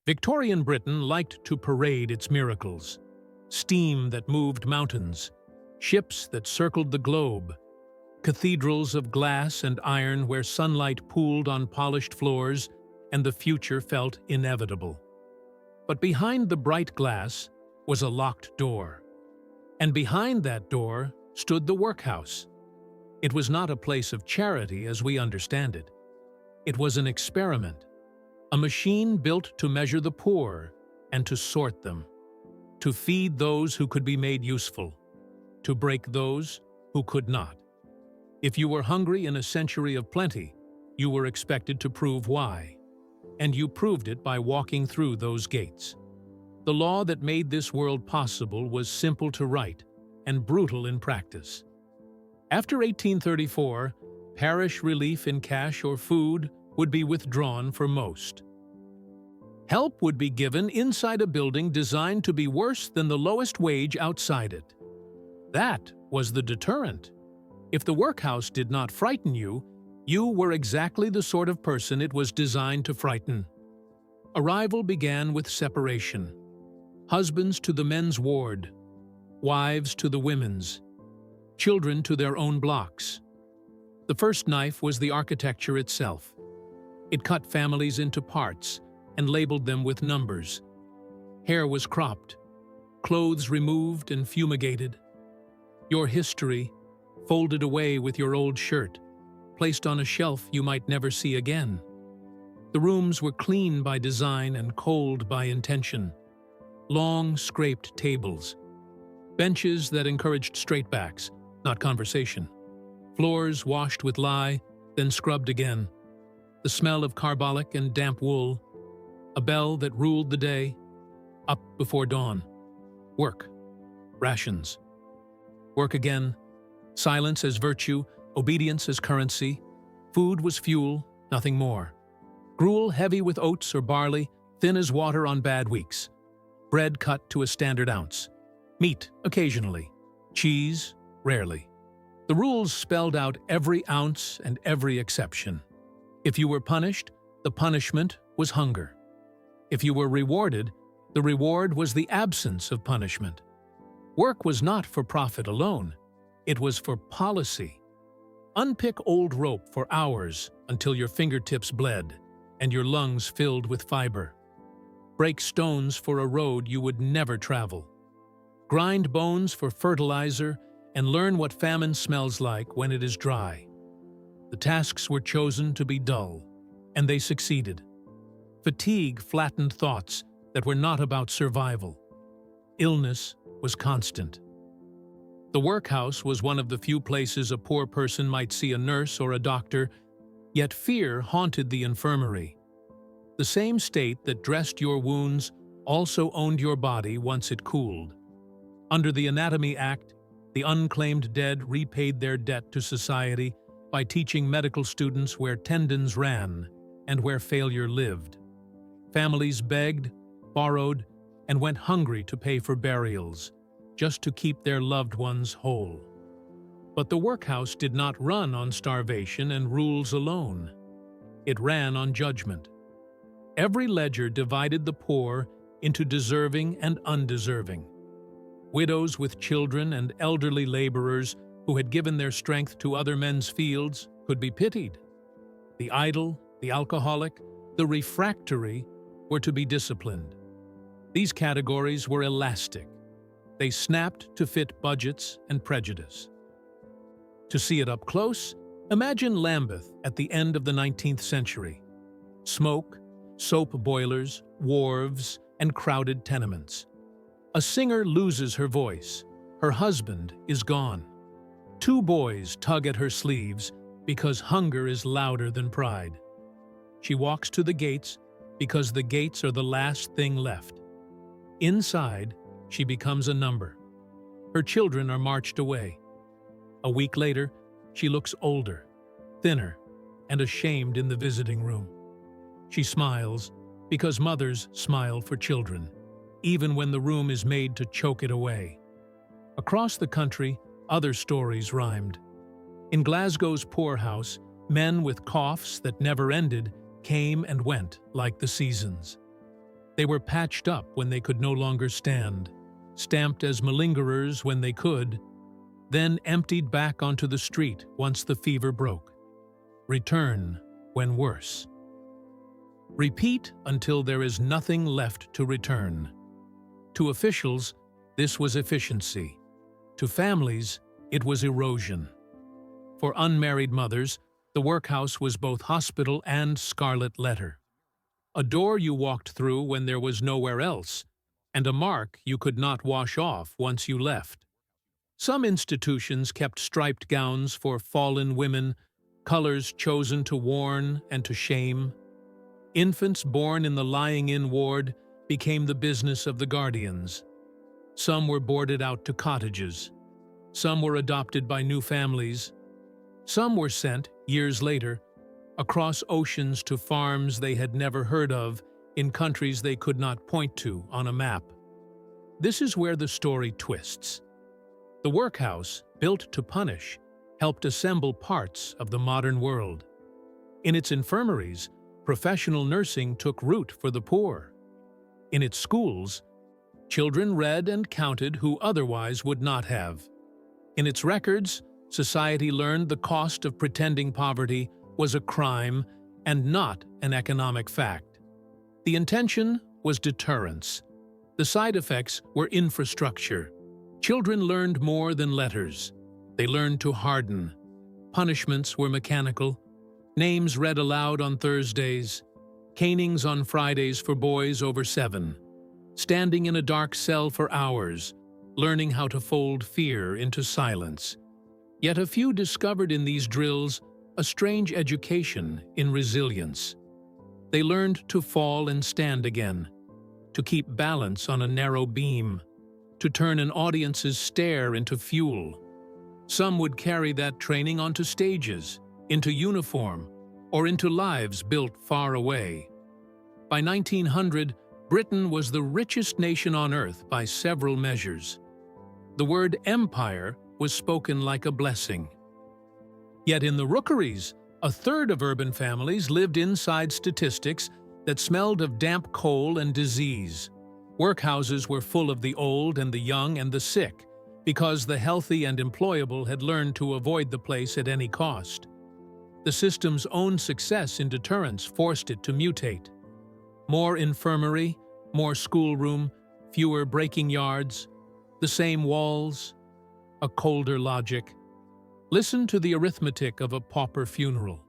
Victorian Britain liked to parade its miracles. Steam that moved mountains, ships that circled the globe, cathedrals of glass and iron where sunlight pooled on polished floors and the future felt inevitable. But behind the bright glass was a locked door. And behind that door stood the workhouse. It was not a place of charity as we understand it. It was an experiment, a machine built to measure the poor and to sort them, to feed those who could be made useful, to break those who could not. If you were hungry in a century of plenty, you were expected to prove why, and you proved it by walking through those gates. The law that made this world possible was simple to write and brutal in practice. After 1834, parish relief in cash or food would be withdrawn for most. Help would be given inside a building designed to be worse than the lowest wage outside it. That was the deterrent. If the workhouse did not frighten you, you were exactly the sort of person it was designed to frighten. Arrival began with separation. Husbands to the men's ward, wives to the women's, children to their own blocks. The first knife was the architecture itself. It cut families into parts and labeled them with numbers. Hair was cropped, clothes removed and fumigated. Your history, folded away with your old shirt, placed on a shelf you might never see again. The rooms were clean by design and cold by intention. Long, scraped tables. Benches that encouraged straightbacks, not conversation. Floors washed with lye, then scrubbed again. The smell of carbolic and damp wool. A bell that ruled the day. Up before dawn. Work. Rations. Work again. Silence as virtue, obedience as currency. Food was fuel, nothing more. Gruel heavy with oats or barley, thin as water on bad weeks. Bread cut to a standard ounce. Meat, occasionally. Cheese, rarely. The rules spelled out every ounce and every exception. If you were punished, the punishment was hunger. If you were rewarded, the reward was the absence of punishment. Work was not for profit alone. It was for policy. Unpick old rope for hours until your fingertips bled and your lungs filled with fiber. Break stones for a road you would never travel. Grind bones for fertilizer and learn what famine smells like when it is dry. The tasks were chosen to be dull, and they succeeded. Fatigue flattened thoughts that were not about survival. Illness was constant. The workhouse was one of the few places a poor person might see a nurse or a doctor, yet fear haunted the infirmary. The same state that dressed your wounds also owned your body once it cooled. Under the Anatomy Act, the unclaimed dead repaid their debt to society by teaching medical students where tendons ran and where failure lived. Families begged, borrowed, and went hungry to pay for burials, just to keep their loved ones whole. But the workhouse did not run on starvation and rules alone. It ran on judgment. Every ledger divided the poor into deserving and undeserving. Widows with children and elderly laborers who had given their strength to other men's fields could be pitied. The idle, the alcoholic, the refractory were to be disciplined. These categories were elastic. They snapped to fit budgets and prejudice. To see it up close, imagine Lambeth at the end of the 19th century. Smoke, soap boilers, wharves, and crowded tenements. A singer loses her voice. Her husband is gone. Two boys tug at her sleeves because hunger is louder than pride. She walks to the gates because the gates are the last thing left. Inside, she becomes a number. Her children are marched away. A week later, she looks older, thinner, and ashamed in the visiting room. She smiles because mothers smile for children, even when the room is made to choke it away. Across the country, other stories rhymed. In Glasgow's poorhouse, men with coughs that never ended came and went like the seasons. They were patched up when they could no longer stand, stamped as malingerers when they could, then emptied back onto the street once the fever broke. Return when worse. Repeat until there is nothing left to return. To officials, this was efficiency. To families, it was erosion. For unmarried mothers, the workhouse was both hospital and scarlet letter. A door you walked through when there was nowhere else, and a mark you could not wash off once you left. Some institutions kept striped gowns for fallen women, colors chosen to warn and to shame. Infants born in the lying-in ward became the business of the guardians. Some were boarded out to cottages. Some were adopted by new families. Some were sent, years later, across oceans to farms they had never heard of in countries they could not point to on a map. This is where the story twists. The workhouse, built to punish, helped assemble parts of the modern world. In its infirmaries, professional nursing took root for the poor. In its schools, children read and counted who otherwise would not have. In its records, society learned the cost of pretending poverty was a crime and not an economic fact. The intention was deterrence. The side effects were infrastructure. Children learned more than letters. They learned to harden. Punishments were mechanical. Names read aloud on Thursdays. Canings on Fridays for boys over 7. Standing in a dark cell for hours, learning how to fold fear into silence. Yet a few discovered in these drills a strange education in resilience. They learned to fall and stand again, to keep balance on a narrow beam, to turn an audience's stare into fuel. Some would carry that training onto stages, into uniform, or into lives built far away. By 1900, Britain was the richest nation on earth by several measures. The word empire was spoken like a blessing. Yet in the rookeries, a third of urban families lived inside statistics that smelled of damp coal and disease. Workhouses were full of the old and the young and the sick, because the healthy and employable had learned to avoid the place at any cost. The system's own success in deterrence forced it to mutate. More infirmary, more schoolroom, fewer breaking yards, the same walls, a colder logic. Listen to the arithmetic of a pauper funeral.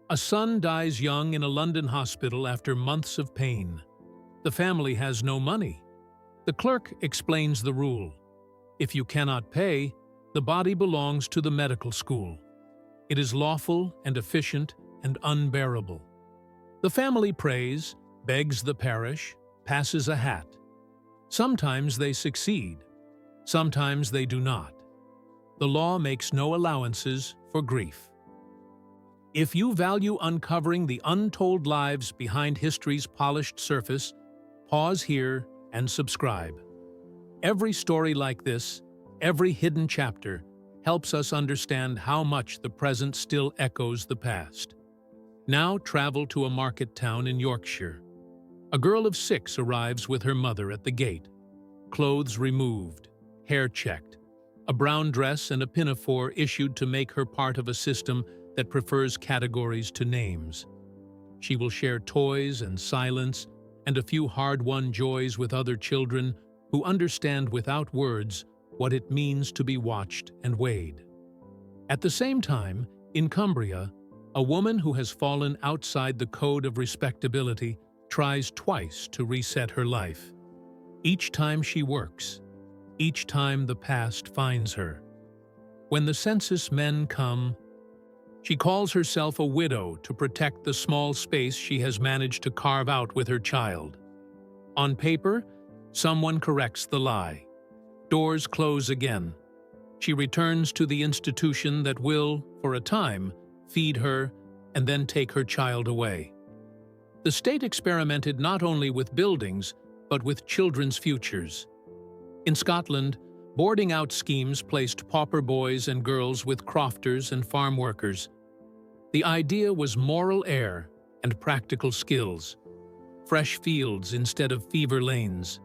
A son dies young in a London hospital after months of pain. The family has no money. The clerk explains the rule. If you cannot pay, the body belongs to the medical school. It is lawful and efficient and unbearable. The family prays, begs the parish, passes a hat. Sometimes they succeed. Sometimes they do not. The law makes no allowances for grief. If you value uncovering the untold lives behind history's polished surface, pause here and subscribe. Every story like this, every hidden chapter, helps us understand how much the present still echoes the past. Now travel to a market town in Yorkshire. A girl of 6 arrives with her mother at the gate. Clothes removed, hair checked, a brown dress and a pinafore issued to make her part of a system that prefers categories to names. She will share toys and silence and a few hard-won joys with other children who understand without words what it means to be watched and weighed. At the same time, in Cumbria, a woman who has fallen outside the code of respectability tries twice to reset her life. Each time she works, each time the past finds her. When the census men come, she calls herself a widow to protect the small space she has managed to carve out with her child. On paper, someone corrects the lie. Doors close again. She returns to the institution that will, for a time, feed her and then take her child away. The state experimented not only with buildings, but with children's futures. In Scotland, boarding out schemes placed pauper boys and girls with crofters and farm workers. The idea was moral air and practical skills. fresh fields instead of fever lanes.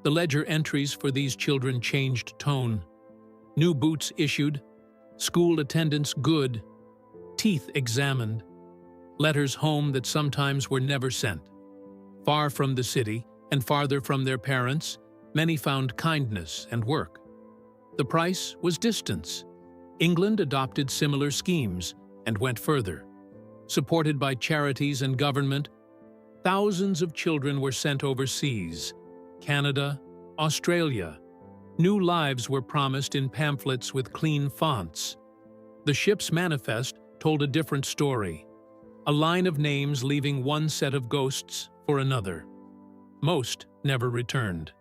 The ledger entries for these children changed tone. New boots issued, school attendance good, teeth examined, letters home that sometimes were never sent. Far from the city and farther from their parents, many found kindness and work. The price was distance. England adopted similar schemes and went further. Supported by charities and government, thousands of children were sent overseas, Canada, Australia. New lives were promised in pamphlets with clean fonts. The ship's manifest told a different story, a line of names leaving one set of ghosts for another. Most never returned.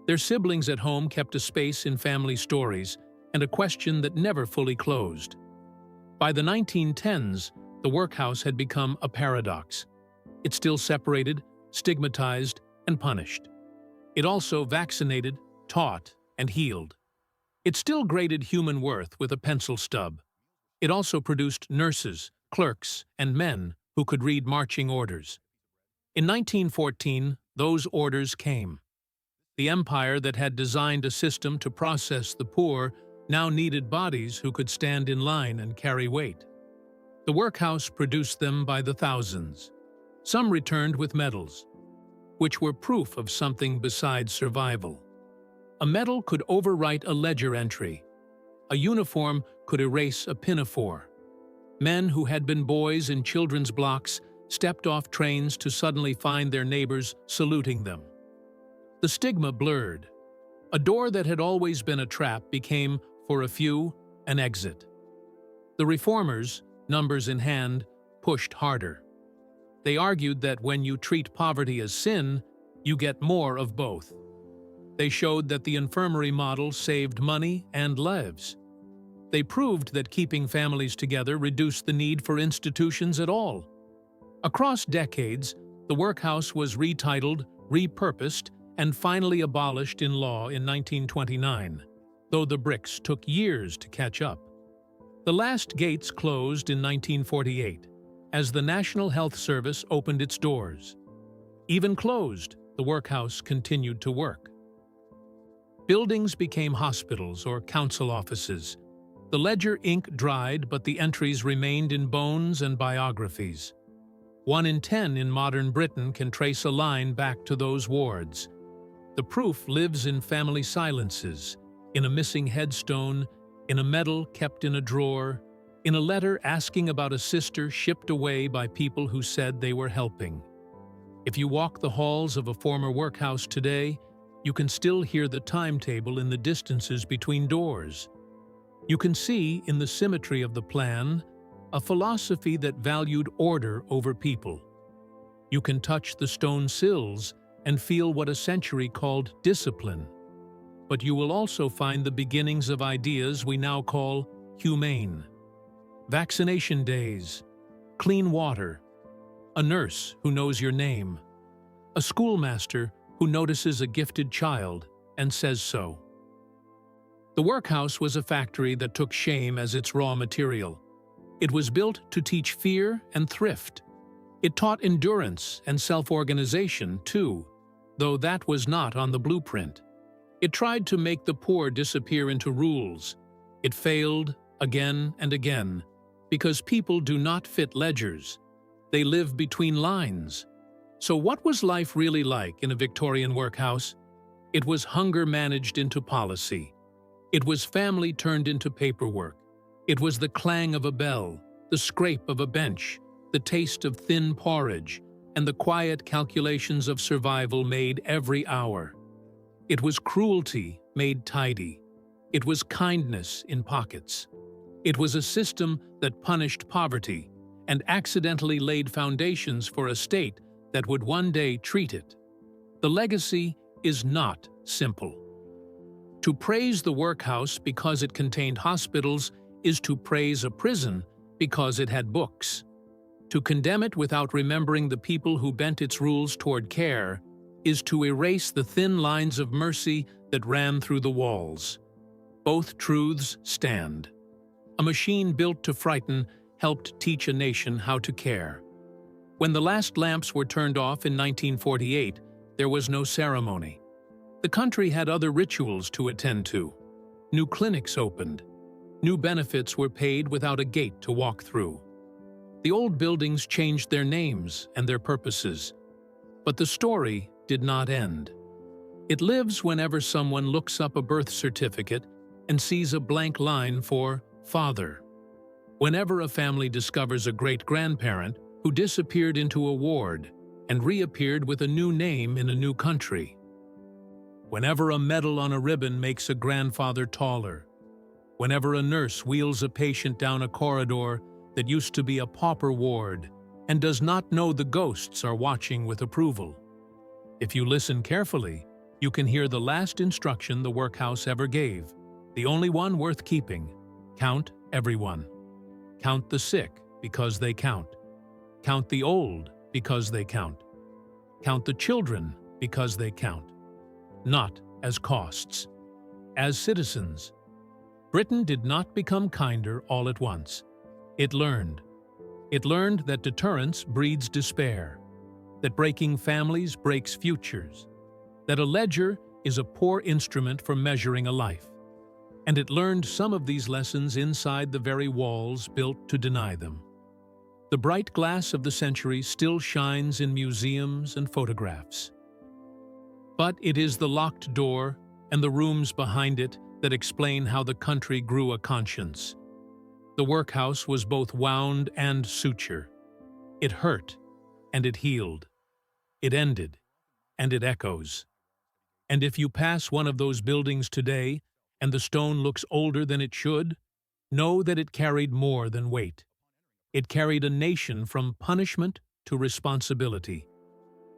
Their siblings at home kept a space in family stories and a question that never fully closed. By the 1910s, the workhouse had become a paradox. It still separated, stigmatized, and punished. It also vaccinated, taught, and healed. It still graded human worth with a pencil stub. It also produced nurses, clerks, and men who could read marching orders. In 1914, those orders came. The empire that had designed a system to process the poor now needed bodies who could stand in line and carry weight. The workhouse produced them by the thousands. Some returned with medals, which were proof of something besides survival. A medal could overwrite a ledger entry. A uniform could erase a pinafore. Men who had been boys in children's blocks stepped off trains to suddenly find their neighbors saluting them. The stigma blurred. A door that had always been a trap became, for a few, an exit. The reformers, numbers in hand, pushed harder. They argued that when you treat poverty as sin, you get more of both. They showed that the infirmary model saved money and lives. They proved that keeping families together reduced the need for institutions at all. Across decades, the workhouse was retitled, repurposed, and finally abolished in law in 1929, though the bricks took years to catch up. The last gates closed in 1948, as the National Health Service opened its doors. Even closed, the workhouse continued to work. Buildings became hospitals or council offices. The ledger ink dried, but the entries remained in bones and biographies. 1 in 10 in modern Britain can trace a line back to those wards. The proof lives in family silences, in a missing headstone, in a medal kept in a drawer, in a letter asking about a sister shipped away by people who said they were helping. If you walk the halls of a former workhouse today, you can still hear the timetable in the distances between doors. You can see, in the symmetry of the plan, a philosophy that valued order over people. You can touch the stone sills and feel what a century called discipline. But you will also find the beginnings of ideas we now call humane. Vaccination days, clean water, a nurse who knows your name, a schoolmaster who notices a gifted child and says so. The workhouse was a factory that took shame as its raw material. It was built to teach fear and thrift. It taught endurance and self-organization, too, though that was not on the blueprint. It tried to make the poor disappear into rules. It failed again and again, because people do not fit ledgers. They live between lines. So what was life really like in a Victorian workhouse? It was hunger managed into policy. It was family turned into paperwork. It was the clang of a bell, the scrape of a bench, the taste of thin porridge, and the quiet calculations of survival made every hour. It was cruelty made tidy. It was kindness in pockets. It was a system that punished poverty and accidentally laid foundations for a state that would one day treat it. The legacy is not simple. To praise the workhouse because it contained hospitals is to praise a prison because it had books. To condemn it without remembering the people who bent its rules toward care is to erase the thin lines of mercy that ran through the walls. Both truths stand. A machine built to frighten helped teach a nation how to care. When the last lamps were turned off in 1948, there was no ceremony. The country had other rituals to attend to. New clinics opened. New benefits were paid without a gate to walk through. The old buildings changed their names and their purposes. But the story did not end. It lives whenever someone looks up a birth certificate and sees a blank line for father. Whenever a family discovers a great-grandparent who disappeared into a ward and reappeared with a new name in a new country. Whenever a medal on a ribbon makes a grandfather taller. Whenever a nurse wheels a patient down a corridor that used to be a pauper ward and does not know the ghosts are watching with approval. If you listen carefully, you can hear the last instruction the workhouse ever gave, the only one worth keeping. Count everyone. Count the sick because they count. Count the old because they count. Count the children because they count. Not as costs, as citizens. Britain did not become kinder all at once. It learned. It learned that deterrence breeds despair, that breaking families breaks futures, that a ledger is a poor instrument for measuring a life. And it learned some of these lessons inside the very walls built to deny them. The bright glass of the century still shines in museums and photographs. But it is the locked door and the rooms behind it that explain how the country grew a conscience. The workhouse was both wound and suture. It hurt, and it healed. It ended, and it echoes. And if you pass one of those buildings today, and the stone looks older than it should, know that it carried more than weight. It carried a nation from punishment to responsibility.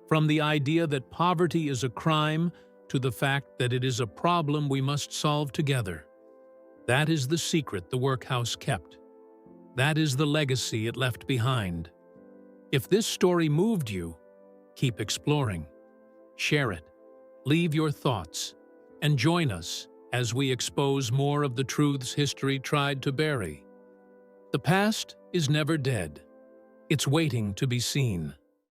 From the idea that poverty is a crime to the fact that it is a problem we must solve together. That is the secret the workhouse kept. That is the legacy it left behind. If this story moved you, keep exploring. Share it. Leave your thoughts. And join us as we expose more of the truths history tried to bury. The past is never dead. It's waiting to be seen.